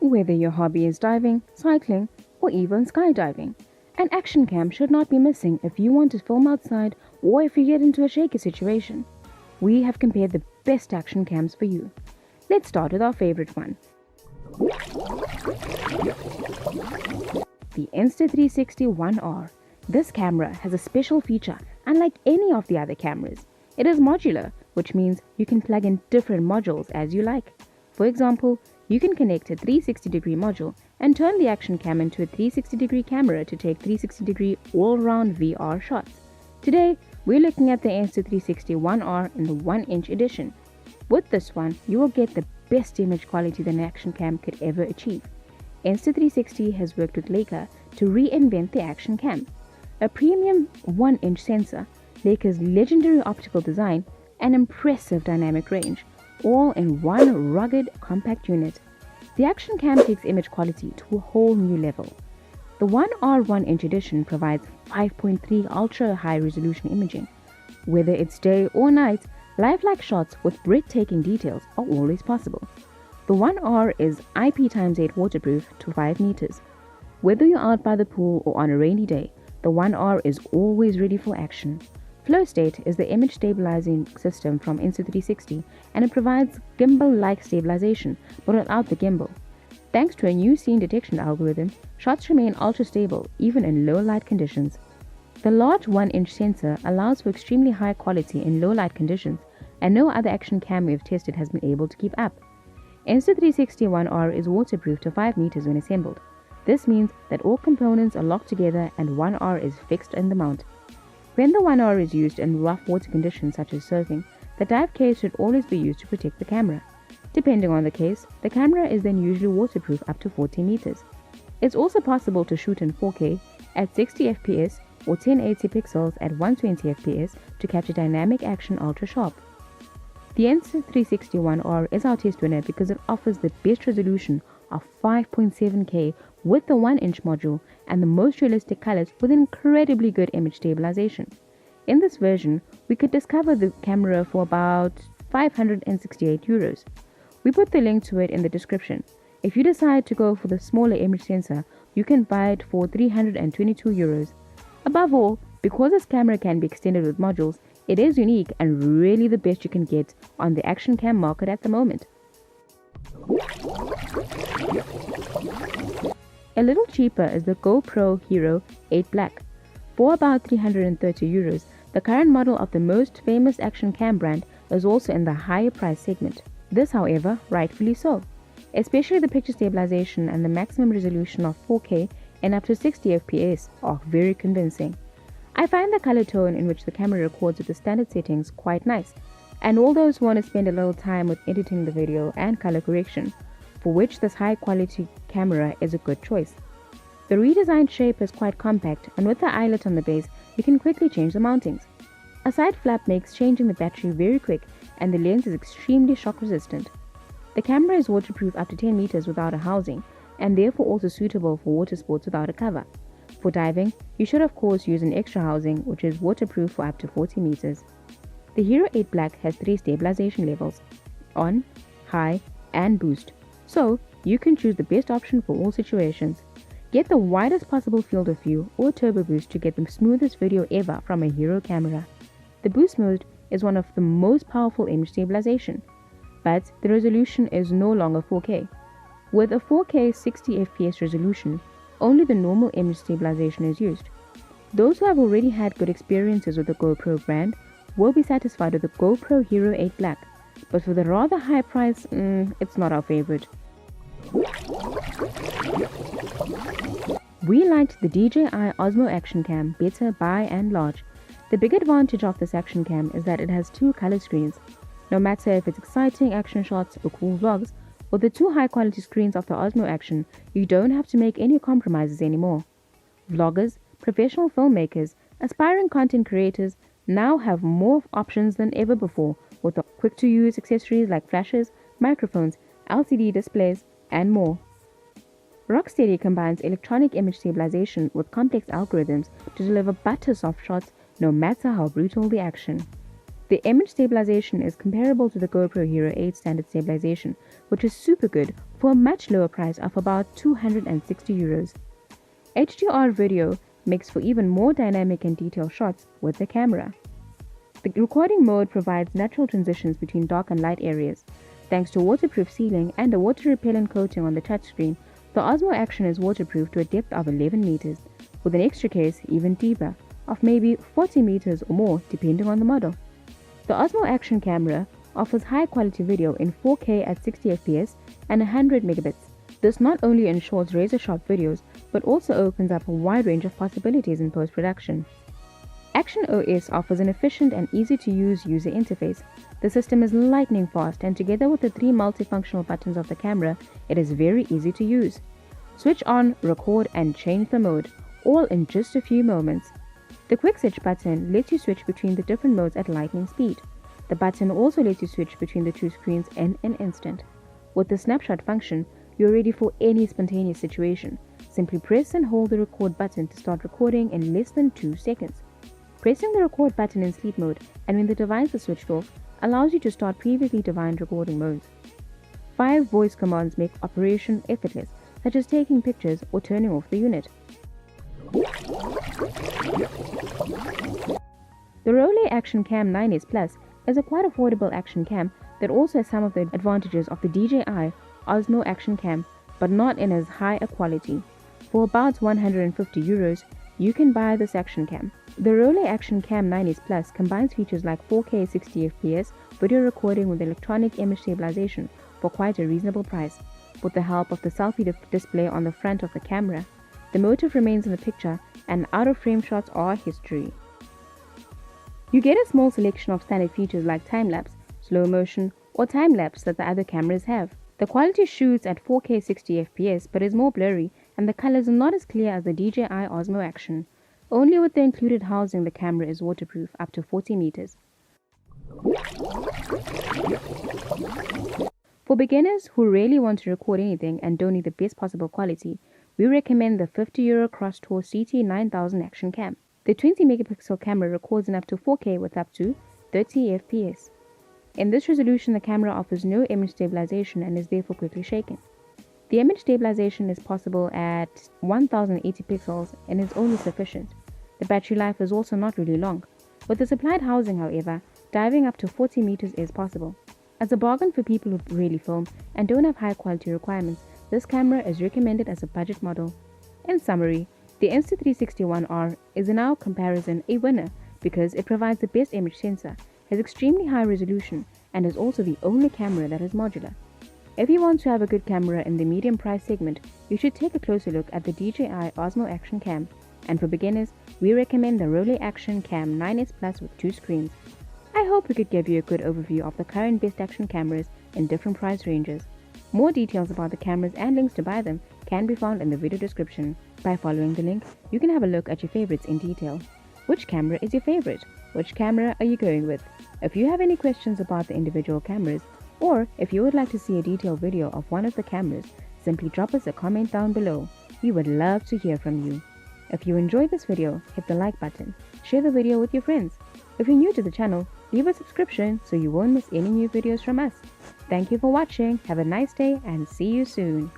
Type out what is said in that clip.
Whether your hobby is diving, cycling, or even skydiving, an action cam should not be missing if you want to film outside or if you get into a shaky situation. We have compared the best action cams for you. Let's start with our favorite one, the Insta360 ONE R. This camera has a special feature unlike any of the other cameras. It is modular, which means you can plug in different modules as you like. For example, you can connect a 360-degree module and turn the action cam into a 360-degree camera to take 360-degree all-round VR shots. Today, we're looking at the Insta360 ONE R in the 1-inch edition. With this one, you will get the best image quality that an action cam could ever achieve. Insta360 has worked with Leica to reinvent the action cam. A premium 1-inch sensor, Leica's legendary optical design, and impressive dynamic range, all in one rugged, compact unit. The action cam takes image quality to a whole new level. The ONE R 1-inch edition provides 5.3 ultra-high resolution imaging. Whether it's day or night, lifelike shots with breathtaking details are always possible. The ONE R is IP x8 waterproof to 5 meters. Whether you're out by the pool or on a rainy day, the ONE R is always ready for action. Flow State is the image stabilizing system from Insta360, and it provides gimbal-like stabilization but without the gimbal. Thanks to a new scene detection algorithm, shots remain ultra-stable even in low light conditions. The large 1-inch sensor allows for extremely high quality in low light conditions, and no other action cam we've tested has been able to keep up. Insta360 ONE R is waterproof to 5 meters when assembled. This means that all components are locked together and ONE R is fixed in the mount. When the ONE R is used in rough water conditions such as surfing, the dive case should always be used to protect the camera. Depending on the case, the camera is then usually waterproof up to 40 meters. It's also possible to shoot in 4K at 60 fps or 1080 pixels at 120 fps to capture dynamic action ultra sharp. The Insta360 ONE R is our test winner because it offers the best resolution of 5.7K with the 1-inch module and the most realistic colors with incredibly good image stabilization. In this version, we could discover the camera for about €568. We put the link to it in the description. If you decide to go for the smaller image sensor, you can buy it for €322. Above all, because this camera can be extended with modules, it is unique and really the best you can get on the action cam market at the moment. A little cheaper is the GoPro Hero 8 Black. For about €330, the current model of the most famous action cam brand is also in the higher price segment. This, however, rightfully so. Especially the picture stabilization and the maximum resolution of 4K and up to 60 fps are very convincing. I find the color tone in which the camera records with the standard settings quite nice, and all those who want to spend a little time with editing the video and color correction, for which this high quality camera is a good choice. The redesigned shape is quite compact, and with the eyelet on the base, you can quickly change the mountings. A side flap makes changing the battery very quick, and the lens is extremely shock resistant. The camera is waterproof up to 10 meters without a housing, and therefore also suitable for water sports without a cover. For diving, you should of course use an extra housing which is waterproof for up to 40 meters. The Hero 8 Black has 3 stabilization levels: on, high, and boost, so you can choose the best option for all situations. Get the widest possible field of view or turbo boost to get the smoothest video ever from a Hero camera. The boost mode is one of the most powerful image stabilization, but the resolution is no longer 4K. With a 4K 60 fps resolution, only the normal image stabilization is used. Those who have already had good experiences with the GoPro brand will be satisfied with the GoPro Hero 8 Black, but for the rather high price, it's not our favorite. We liked the DJI Osmo Action Cam better by and large. The big advantage of this action cam is that it has 2 color screens. No matter if it's exciting action shots or cool vlogs, with the 2 high-quality screens of the Osmo Action, you don't have to make any compromises anymore. Vloggers, professional filmmakers, aspiring content creators now have more options than ever before with the quick-to-use accessories like flashes, microphones, LCD displays, and more. Rocksteady combines electronic image stabilization with complex algorithms to deliver butter-soft shots no matter how brutal the action. The image stabilization is comparable to the GoPro Hero 8 standard stabilization, which is super good for a much lower price of about €260. HDR video makes for even more dynamic and detailed shots with the camera. The recording mode provides natural transitions between dark and light areas. Thanks to waterproof sealing and a water-repellent coating on the touchscreen, the Osmo Action is waterproof to a depth of 11 meters, with an extra case even deeper, of maybe 40 meters or more depending on the model. The Osmo Action camera offers high-quality video in 4K at 60 fps and 100 megabits. This not only ensures razor-sharp videos, but also opens up a wide range of possibilities in post-production. Action OS offers an efficient and easy-to-use user interface. The system is lightning fast, and together with the 3 multifunctional buttons of the camera, it is very easy to use. Switch on, record, and change the mode, all in just a few moments. The Quick Switch button lets you switch between the different modes at lightning speed. The button also lets you switch between the two screens in an instant. With the snapshot function, you're ready for any spontaneous situation. Simply press and hold the record button to start recording in less than 2 seconds. Pressing the record button in sleep mode and when the device is switched off allows you to start previously defined recording modes. 5 voice commands make operation effortless, such as taking pictures or turning off the unit. The Rollei Action Cam 9S Plus is a quite affordable action cam that also has some of the advantages of the DJI Osmo Action Cam, but not in as high a quality. For about €150, you can buy this action cam. The Rollei Action Cam 9S Plus combines features like 4K 60 fps video recording with electronic image stabilization for quite a reasonable price. With the help of the selfie display on the front of the camera, the motif remains in the picture and out-of-frame shots are history. You get a small selection of standard features like time-lapse, slow motion, or time-lapse that the other cameras have. The quality shoots at 4K 60 fps but is more blurry, and the colors are not as clear as the DJI Osmo Action. Only with the included housing the camera is waterproof up to 40 meters. For beginners who really want to record anything and don't need the best possible quality, we recommend the €50 Crosstour CT9000 Action Cam. The 20 megapixel camera records in up to 4K with up to 30 fps. In this resolution, the camera offers no image stabilization and is therefore quickly shaken. The image stabilization is possible at 1080 pixels and is only sufficient. The battery life is also not really long. With the supplied housing, however, diving up to 40 meters is possible. As a bargain for people who really film and don't have high quality requirements, this camera is recommended as a budget model. In summary, the Insta360 ONE R is in our comparison a winner because it provides the best image sensor, has extremely high resolution, and is also the only camera that is modular. If you want to have a good camera in the medium price segment, you should take a closer look at the DJI Osmo Action Cam. And for beginners, we recommend the Rollei Action Cam 9S Plus with 2 screens. I hope we could give you a good overview of the current best action cameras in different price ranges. More details about the cameras and links to buy them can be found in the video description. By following the link, you can have a look at your favorites in detail. Which camera is your favorite? Which camera are you going with? If you have any questions about the individual cameras, or if you would like to see a detailed video of one of the cameras, simply drop us a comment down below. We would love to hear from you. If you enjoyed this video, hit the like button, share the video with your friends. If you're new to the channel, leave a subscription so you won't miss any new videos from us. Thank you for watching, have a nice day and see you soon.